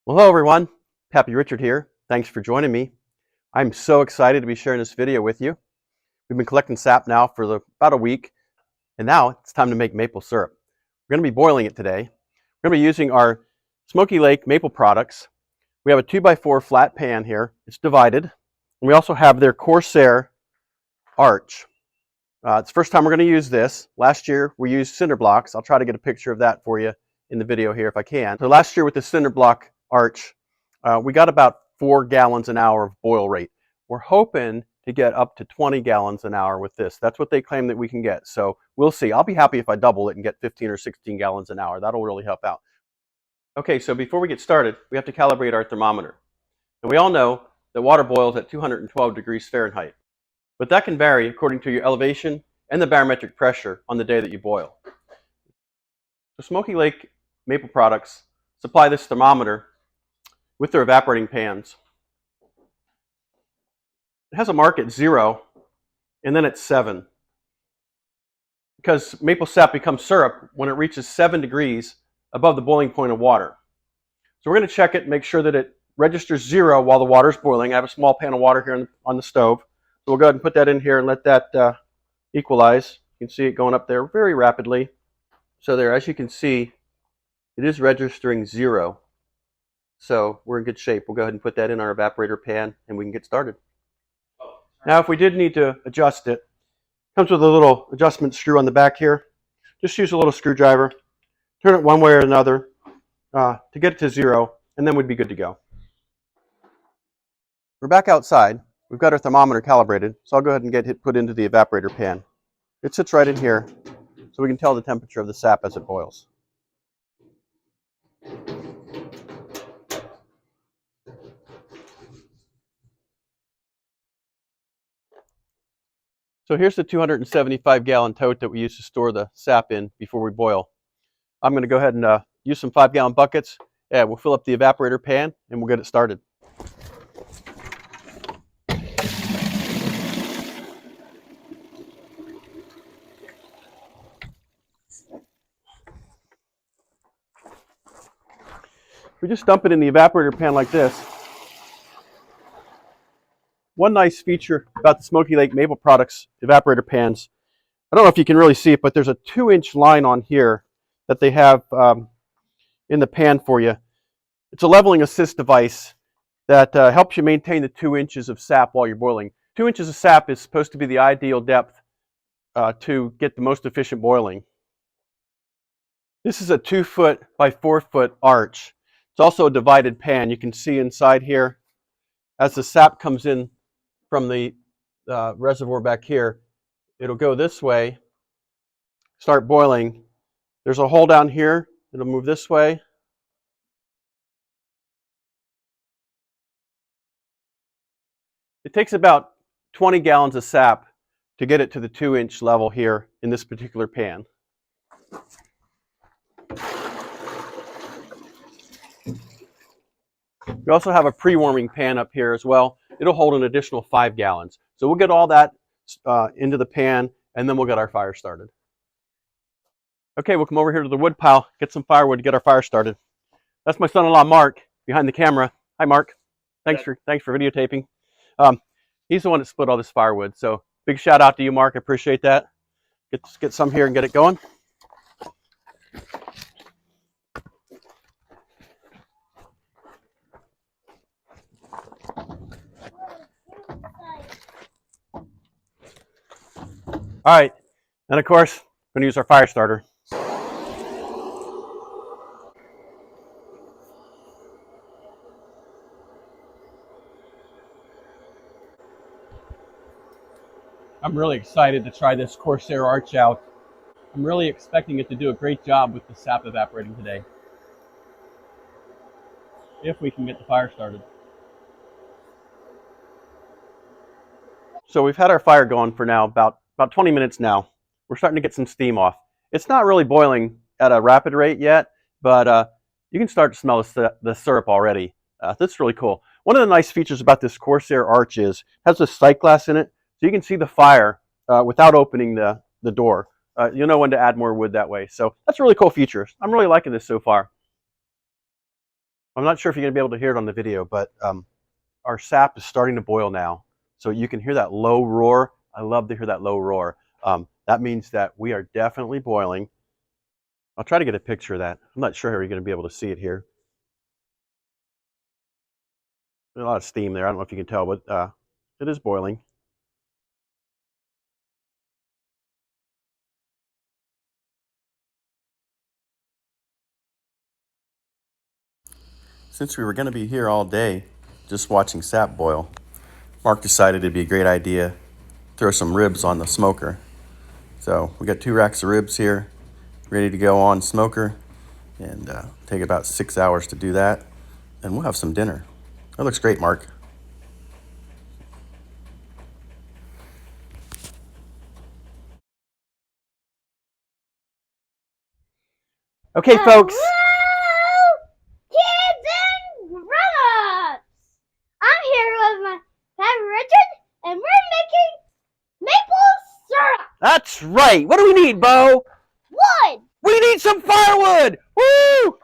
Well, hello everyone. Pappy Richard here. Thanks for joining me. I'm so excited to be sharing this video with you. We've been collecting sap now for about a week, and now it's time to make maple syrup. We're going to be boiling it today. We're going to be using our Smoky Lake maple products. We have a 2x4 flat pan here. It's divided. And we also have their Corsair arch. It's the first time we're going to use this. Last year we used cinder blocks. I'll try to get a picture of that for you in the video here if I can. So last year with the cinder block arch, we got about 4 gallons an hour of boil rate. We're hoping to get up to 20 gallons an hour with this. That's what they claim that we can get. So we'll see. I'll be happy if I double it and get 15 or 16 gallons an hour. That'll really help out. Okay, so before we get started, we have to calibrate our thermometer. And we all know that water boils at 212 degrees Fahrenheit. But that can vary according to your elevation and the barometric pressure on the day that you boil. So Smoky Lake maple products supply this thermometer with their evaporating pans. It has a mark at 0 and then at 7. Because maple sap becomes syrup when it reaches 7 degrees above the boiling point of water. So we're going to check it and make sure that it registers 0 while the water is boiling. I have a small pan of water here on the stove. So we'll go ahead and put that in here and let that equalize. You can see it going up there very rapidly. So there, as you can see, it is registering 0. So we're in good shape. We'll go ahead and put that in our evaporator pan and we can get started. Now if we did need to adjust it, it comes with a little adjustment screw on the back here. Just use a little screwdriver, turn it one way or another to get it to 0, and then we'd be good to go. We're back outside. We've got our thermometer calibrated, so I'll go ahead and get it put into the evaporator pan. It sits right in here, so we can tell the temperature of the sap as it boils. So here's the 275-gallon tote that we use to store the sap in before we boil. I'm going to go ahead and use some 5-gallon buckets, and we'll fill up the evaporator pan, and we'll get it started. We just dump it in the evaporator pan like this. One nice feature about the Smoky Lake maple products evaporator pans, I don't know if you can really see it, but there's a 2-inch line on here that they have in the pan for you. It's a leveling assist device that helps you maintain the 2 inches of sap while you're boiling. 2 inches of sap is supposed to be the ideal depth to get the most efficient boiling. This is a 2-foot by 4-foot arch. It's also a divided pan. You can see inside here, as the sap comes in from the reservoir back here, it'll go this way, start boiling. There's a hole down here. It'll move this way. It takes about 20 gallons of sap to get it to the 2-inch level here in this particular pan. We also have a pre-warming pan up here as well. It'll hold an additional 5 gallons. So we'll get all that into the pan, and then we'll get our fire started. Okay, we'll come over here to the wood pile, get some firewood to get our fire started. That's my son-in-law, Mark, behind the camera. Hi, Mark. Thanks for videotaping. He's the one that split all this firewood. So big shout out to you, Mark. I appreciate that. Get some here and get it going. All right, and of course, we're going to use our fire starter. I'm really excited to try this Corsair arch out. I'm really expecting it to do a great job with the sap evaporating today, if we can get the fire started. So we've had our fire going for now about 20 minutes now. We're starting to get some steam off. It's not really boiling at a rapid rate yet, but you can start to smell the syrup already. That's really cool. One of the nice features about this Corsair arch is it has a sight glass in it, so you can see the fire without opening the door. You'll know when to add more wood that way. So that's a really cool feature. I'm really liking this so far. I'm not sure if you're going to be able to hear it on the video, but our sap is starting to boil now. So you can hear that low roar. I love to hear that low roar. That means that we are definitely boiling. I'll try to get a picture of that. I'm not sure how you're going to be able to see it here. There's a lot of steam there. I don't know if you can tell, but it is boiling. Since we were going to be here all day just watching sap boil, Mark decided it'd be a great idea to throw some ribs on the smoker. So we got 2 racks of ribs here ready to go on smoker, and take about 6 hours to do that, and we'll have some dinner. That looks great, Mark. Okay, folks. Hello, kids and grown-ups. I'm here with my friend Richard, and we're making maple syrup. That's right. What do we need, Bo? Wood. We need some firewood. Woo!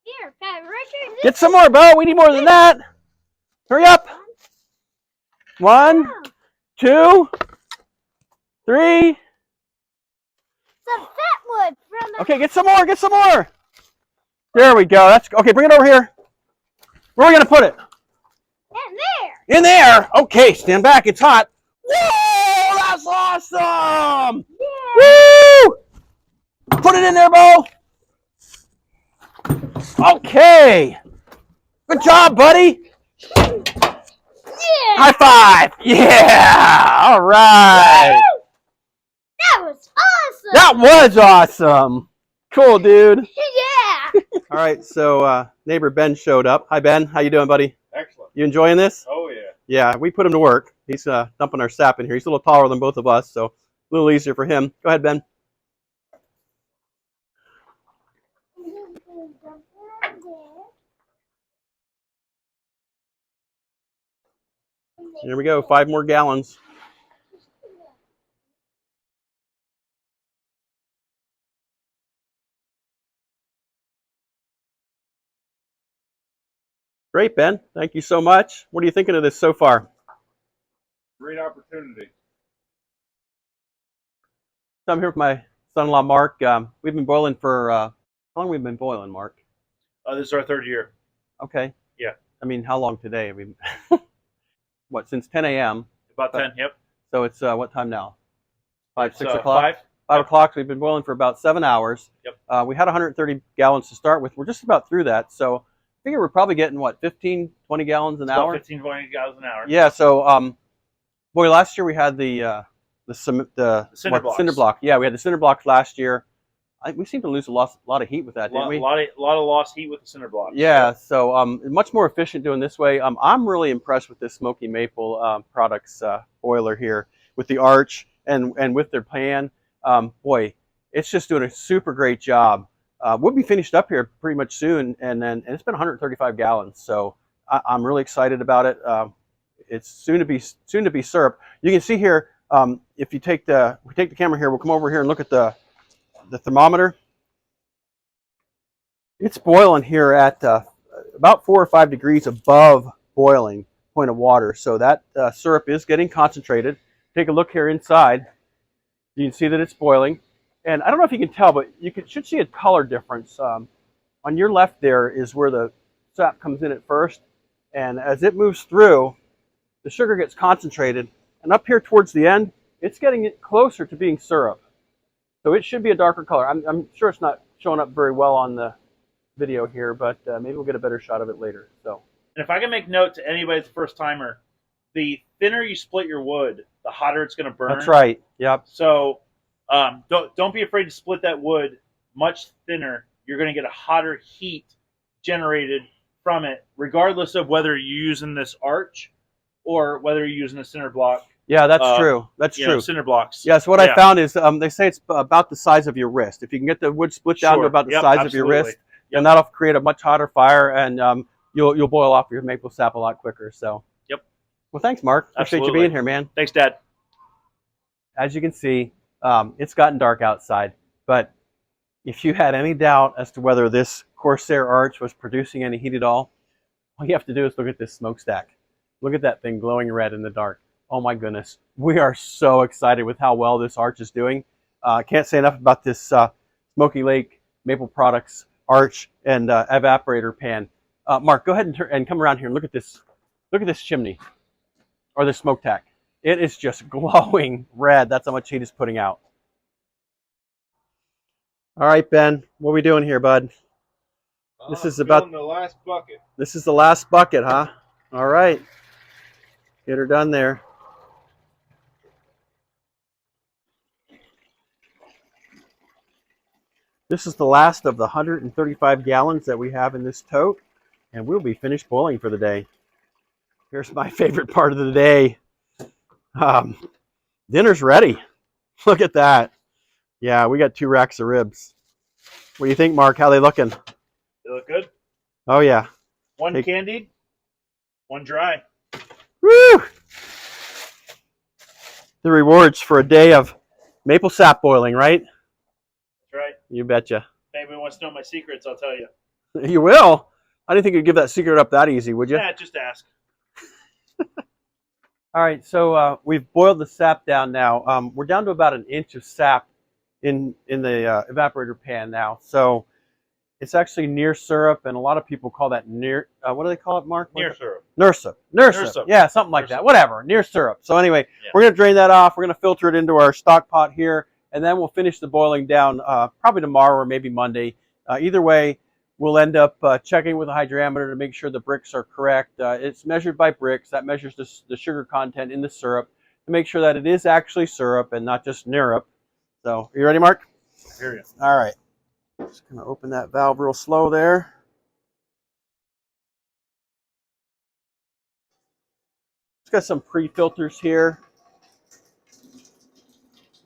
Here, Pat Richard. Get some more, Bo. We need more than that. Hurry up. 1, 2, 3. Some fat wood from the... Okay, get some more. Get some more. There we go. That's okay. Bring it over here. Where are we gonna put it? In there. In there. Okay, stand back. It's hot. Whoa! That's awesome. Yeah. Woo! Put it in there, Bo. Okay. Good job, buddy. Yeah. High five. Yeah. All right. That was awesome. That was awesome. Cool, dude. Yeah. All right, so neighbor Ben showed up. Hi, Ben. How you doing, buddy? Excellent. You enjoying this? Oh, yeah. Yeah, we put him to work. He's dumping our sap in here. He's a little taller than both of us, so a little easier for him. Go ahead, Ben. Here we go. 5 more gallons. Great, Ben. Thank you so much. What are you thinking of this so far? Great opportunity. So I'm here with my son-in-law, Mark. We've been boiling for, how long have we been boiling, Mark? This is our 3rd year. Okay. Yeah. I mean, how long today? I mean, what, since 10 a.m.? About 10, yep. So it's what time now? 5, 6 o'clock? 5. 5 o'clock. So we've been boiling for about 7 hours. Yep. We had 130 gallons to start with. We're just about through that. So I figure we're probably getting, what, 15, 20 gallons an hour? 15, 20 gallons an hour. Yeah. So, boy, last year we had the cinder block. Yeah, we had the cinder blocks last year. We seem to lose a lot of heat with that, didn't we? A lot of lost heat with the cinder blocks. Yeah, so much more efficient doing this way. I'm really impressed with this Smoky Maple Products boiler here with the arch and with their pan. Boy, it's just doing a super great job. We'll be finished up here pretty much soon, and it's been 135 gallons. So I'm really excited about it. It's soon to be syrup. You can see here if we take the camera here, we'll come over here and look at the thermometer. It's boiling here at about 4 or 5 degrees above boiling point of water. So that syrup is getting concentrated. Take a look here inside. You can see that it's boiling. And I don't know if you can tell, but you should see a color difference. On your left there is where the sap comes in at first. And as it moves through, the sugar gets concentrated. And up here towards the end, it's getting it closer to being syrup. So it should be a darker color. I'm sure it's not showing up very well on the video here, but maybe we'll get a better shot of it later. So, and if I can make note to anybody that's a first timer, the thinner you split your wood, the hotter it's going to burn. That's right. Yep. So don't be afraid to split that wood much thinner. You're going to get a hotter heat generated from it, regardless of whether you're using this arch or whether you're using a cinder block. Yeah, that's true. That's true. Cinder blocks. Yes, what I found is they say it's about the size of your wrist. If you can get the wood split down to about the size of your wrist, then that'll create a much hotter fire, and you'll boil off your maple sap a lot quicker. So. Yep. Well, thanks, Mark. Appreciate you being here, man. Thanks, Dad. As you can see, it's gotten dark outside, but if you had any doubt as to whether this Corsair arch was producing any heat at all, all you have to do is look at this smokestack. Look at that thing glowing red in the dark. Oh my goodness. We are so excited with how well this arch is doing. Can't say enough about this Smoky Lake Maple Products arch and evaporator pan. Mark, go ahead and come around here and look at this. Look at this chimney or the smokestack. It is just glowing red. That's how much heat it's putting out. All right, Ben, what are we doing here, bud? This is about the last bucket. This is the last bucket, huh? All right. Get her done there. This is the last of the 135 gallons that we have in this tote, and we'll be finished boiling for the day. Here's my favorite part of the day. Dinner's ready. Look at that. Yeah, we got 2 racks of ribs. What do you think, Mark? How they looking? They look good. Oh, yeah. One candied, one dry. Woo! The rewards for a day of maple sap boiling, right? That's right. You betcha. If anybody wants to know my secrets, I'll tell you. You will? I didn't think you'd give that secret up that easy, would you? Yeah, just ask. All right, so we've boiled the sap down now. We're down to about an inch of sap in the evaporator pan now. So it's actually near syrup, and a lot of people call that near, what do they call it, Mark? Near syrup. Nursup. Nursup. Yeah, something like that. Whatever, near syrup. So anyway, Yeah. we're going to drain that off. We're going to filter it into our stock pot here, and then we'll finish the boiling down probably tomorrow or maybe Monday. Either way, we'll end up checking with a hydrometer to make sure the bricks are correct. It's measured by bricks. That measures the sugar content in the syrup to make sure that it is actually syrup and not just syrup. So, are you ready, Mark? I hear you. All right. Just going to open that valve real slow there. It's got some pre-filters here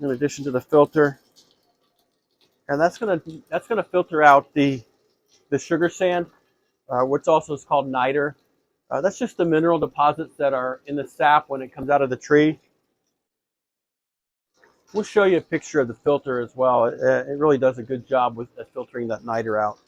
in addition to the filter. And that's gonna filter out the sugar sand, which also is called niter. That's just the mineral deposits that are in the sap when it comes out of the tree. We'll show you a picture of the filter as well. It really does a good job with filtering that niter out.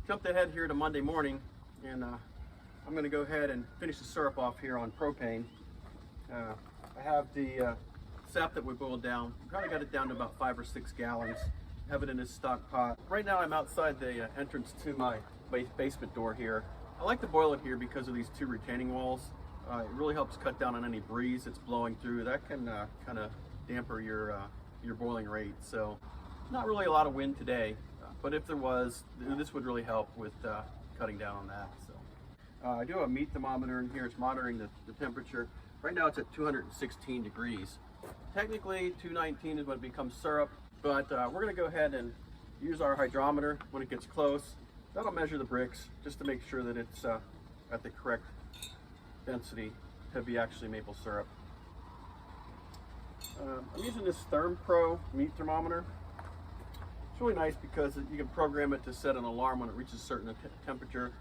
Jumped ahead here to Monday morning, and I'm going to go ahead and finish the syrup off here on propane. I have the sap that we boiled down. Probably got it down to about 5 or 6 gallons. Have it in this stock pot. Right now I'm outside the entrance to my basement door here. I like to boil it here because of these 2 retaining walls. It really helps cut down on any breeze that's blowing through. That can kind of damper your boiling rate. So not really a lot of wind today, but if there was, this would really help with cutting down on that. So I do have a meat thermometer in here. It's monitoring the temperature. Right now it's at 216 degrees. Technically 219 is when it becomes syrup, but we're going to go ahead and use our hydrometer when it gets close. That'll measure the bricks just to make sure that it's at the correct density to be actually maple syrup. I'm using this ThermPro meat thermometer. It's really nice because you can program it to set an alarm when it reaches a certain temperature.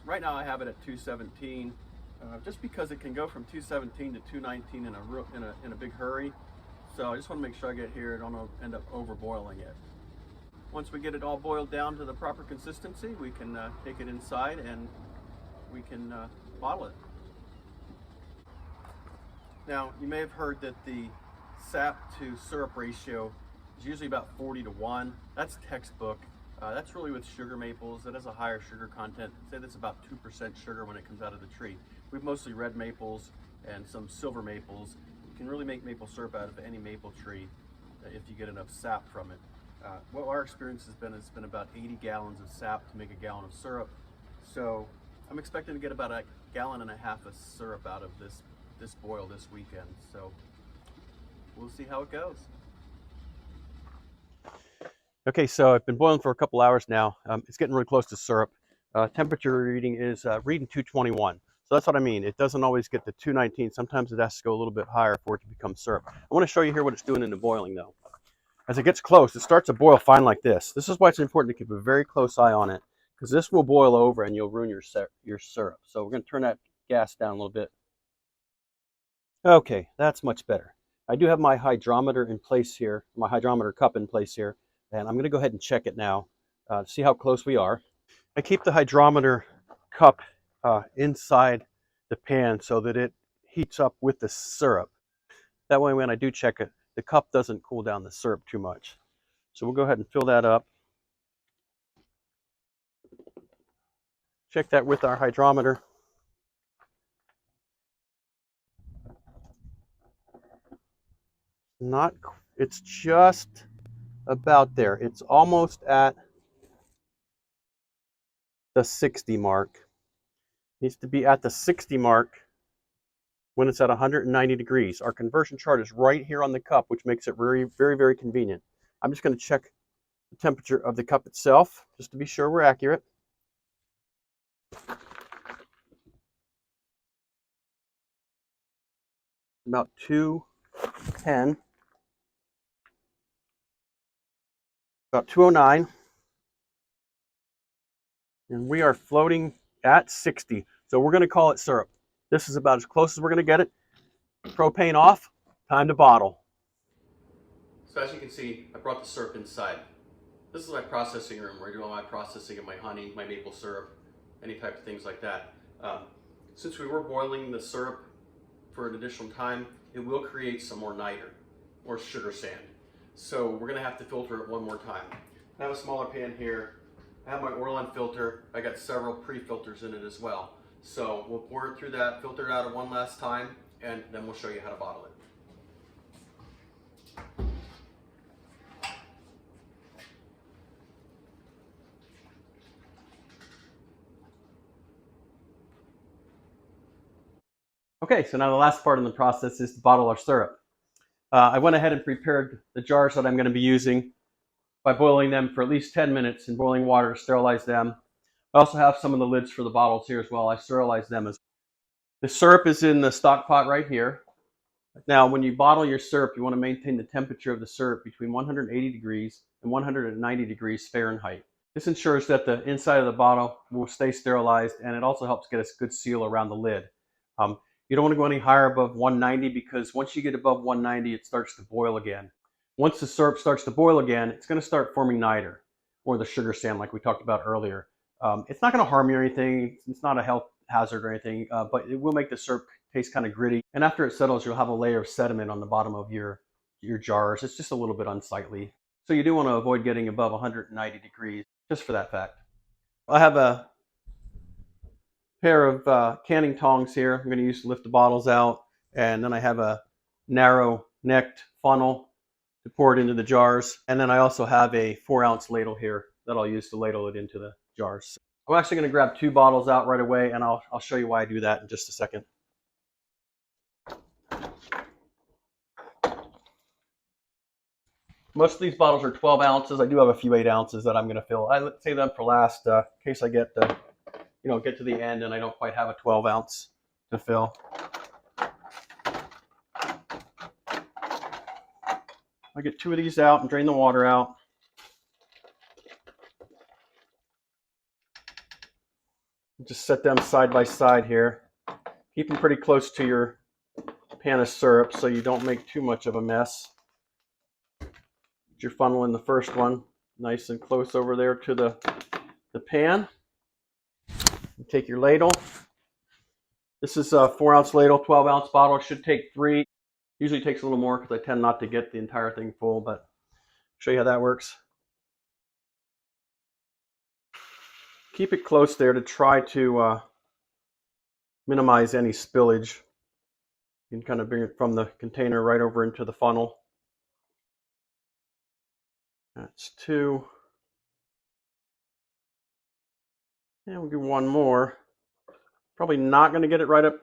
Right now I have it at 217, just because it can go from 217 to 219 in a big hurry. So I just want to make sure I get here and don't end up overboiling it. Once we get it all boiled down to the proper consistency, we can take it inside and we can bottle it. Now, you may have heard that the sap to syrup ratio is usually about 40 to 1. That's textbook. That's really with sugar maples. It has a higher sugar content. Say that's about 2% sugar when it comes out of the tree. We've mostly red maples and some silver maples. You can really make maple syrup out of any maple tree if you get enough sap from it. What our experience has been about 80 gallons of sap to make a gallon of syrup. So I'm expecting to get about 1.5 gallons of syrup out of this boil this weekend. So we'll see how it goes. Okay, so I've been boiling for a couple hours now. It's getting really close to syrup. Temperature reading is reading 221. So that's what I mean. It doesn't always get to 219. Sometimes it has to go a little bit higher for it to become syrup. I want to show you here what it's doing in the boiling though. As it gets close, it starts to boil fine like this. This is why it's important to keep a very close eye on it, because this will boil over and you'll ruin your syrup. So we're going to turn that gas down a little bit. Okay, that's much better. I do have my hydrometer in place here, my hydrometer cup in place here, and I'm going to go ahead and check it now to see how close we are. I keep the hydrometer cup inside the pan so that it heats up with the syrup. That way when I do check it, the cup doesn't cool down the syrup too much. So we'll go ahead and fill that up. Check that with our hydrometer. It's just about there. It's almost at the 60 mark. It needs to be at the 60 mark when it's at 190 degrees. Our conversion chart is right here on the cup, which makes it very, very, very convenient. I'm just going to check the temperature of the cup itself, just to be sure we're accurate. About 210. About 209. And we are floating at 60. So we're going to call it syrup. This is about as close as we're going to get it. Propane off, time to bottle. So as you can see, I brought the syrup inside. This is my processing room where I do all my processing of my honey, my maple syrup, any type of things like that. Since we were boiling the syrup for an additional time, it will create some more niter or sugar sand. So we're going to have to filter it one more time. I have a smaller pan here. I have my Orland filter. I got several pre-filters in it as well. So we'll pour it through that, filter it out one last time, and then we'll show you how to bottle it. Okay, so now the last part in the process is to bottle our syrup. I went ahead and prepared the jars that I'm going to be using by boiling them for at least 10 minutes in boiling water to sterilize them. I also have some of the lids for the bottles here as well. I sterilized them as well. The syrup is in the stock pot right here. Now, when you bottle your syrup, you want to maintain the temperature of the syrup between 180 degrees and 190 degrees Fahrenheit. This ensures that the inside of the bottle will stay sterilized, and it also helps get a good seal around the lid. You don't want to go any higher above 190 because once you get above 190, it starts to boil again. Once the syrup starts to boil again, it's going to start forming niter, or the sugar sand like we talked about earlier. It's not going to harm you or anything. It's not a health hazard or anything, but it will make the syrup taste kind of gritty. And after it settles, you'll have a layer of sediment on the bottom of your jars. It's just a little bit unsightly. So you do want to avoid getting above 190 degrees, just for that fact. I have a pair of canning tongs here I'm going to use to lift the bottles out, and then I have a narrow necked funnel to pour it into the jars, and then I also have a 4-ounce ladle here that I'll use to ladle it into the jars. I'm actually going to grab 2 bottles out right away, and I'll show you why I do that in just a second. Most of these bottles are 12 ounces. I do have a few 8 ounces that I'm going to fill. I save them for last in case I get to the end and I don't quite have a 12 ounce to fill. I get 2 of these out and drain the water out. Just set them side by side here. Keep them pretty close to your pan of syrup so you don't make too much of a mess. Put your funnel in the first one, nice and close over there to the pan. Take your ladle. This is a 4-ounce ladle, 12-ounce bottle. It should take 3. Usually takes a little more because I tend not to get the entire thing full, but I'll show you how that works. Keep it close there to try to minimize any spillage. You can kind of bring it from the container right over into the funnel. That's 2. And we'll do 1 more. Probably not going to get it right up.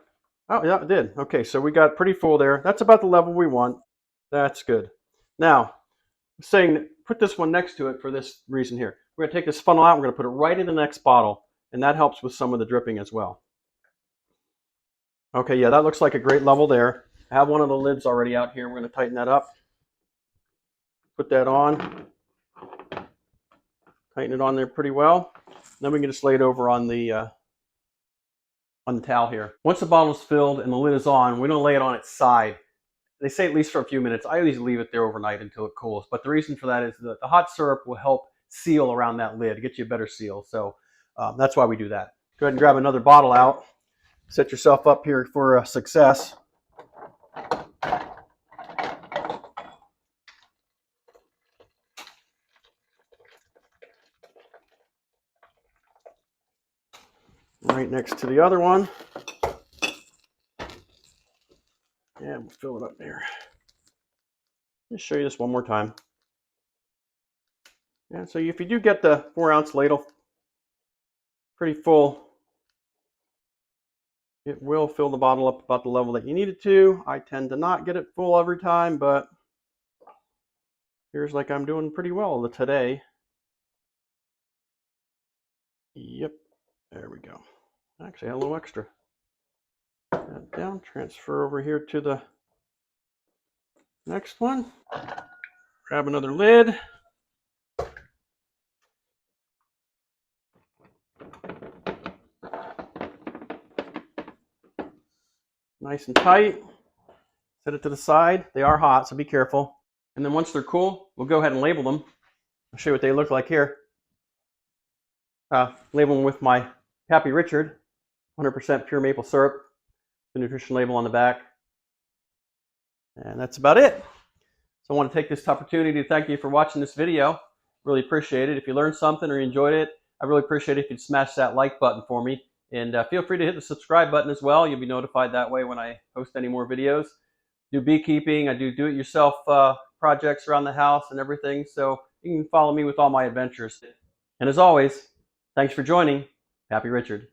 Oh, yeah, it did. Okay, so we got pretty full there. That's about the level we want. That's good. Now, I'm saying put this one next to it for this reason here. We're going to take this funnel out. We're going to put it right in the next bottle, and that helps with some of the dripping as well. Okay, yeah, that looks like a great level there. I have one of the lids already out here. We're going to tighten that up. put that on. Tighten it on there pretty well. Then we can just lay it over on the towel here. Once the bottle is filled and the lid is on, we don't lay it on its side. They say at least for a few minutes. I always leave it there overnight until it cools. But the reason for that is that the hot syrup will help seal around that lid, get you a better seal. So that's why we do that. Go ahead and grab another bottle out. Set yourself up here for success. Right next to the other one. And we'll fill it up there. Just show you this one more time. And so if you do get the 4-ounce ladle pretty full, it will fill the bottle up about the level that you need it to. I tend to not get it full every time, but here's like I'm doing pretty well today. Yep, there we go. Actually, I had a little extra. That down, transfer over here to the next one. Grab another lid. Nice and tight. Set it to the side. They are hot, so be careful. And then once they're cool, we'll go ahead and label them. I'll show you what they look like here. Label them with my Happy Richard, 100% pure maple syrup. The nutrition label on the back. And that's about it. So I want to take this opportunity to thank you for watching this video. Really appreciate it. If you learned something or you enjoyed it, I really appreciate it if you'd smash that like button for me. And feel free to hit the subscribe button as well. You'll be notified that way when I post any more videos. Do beekeeping. I do it-yourself projects around the house and everything. So you can follow me with all my adventures. And as always, thanks for joining. Happy Richard.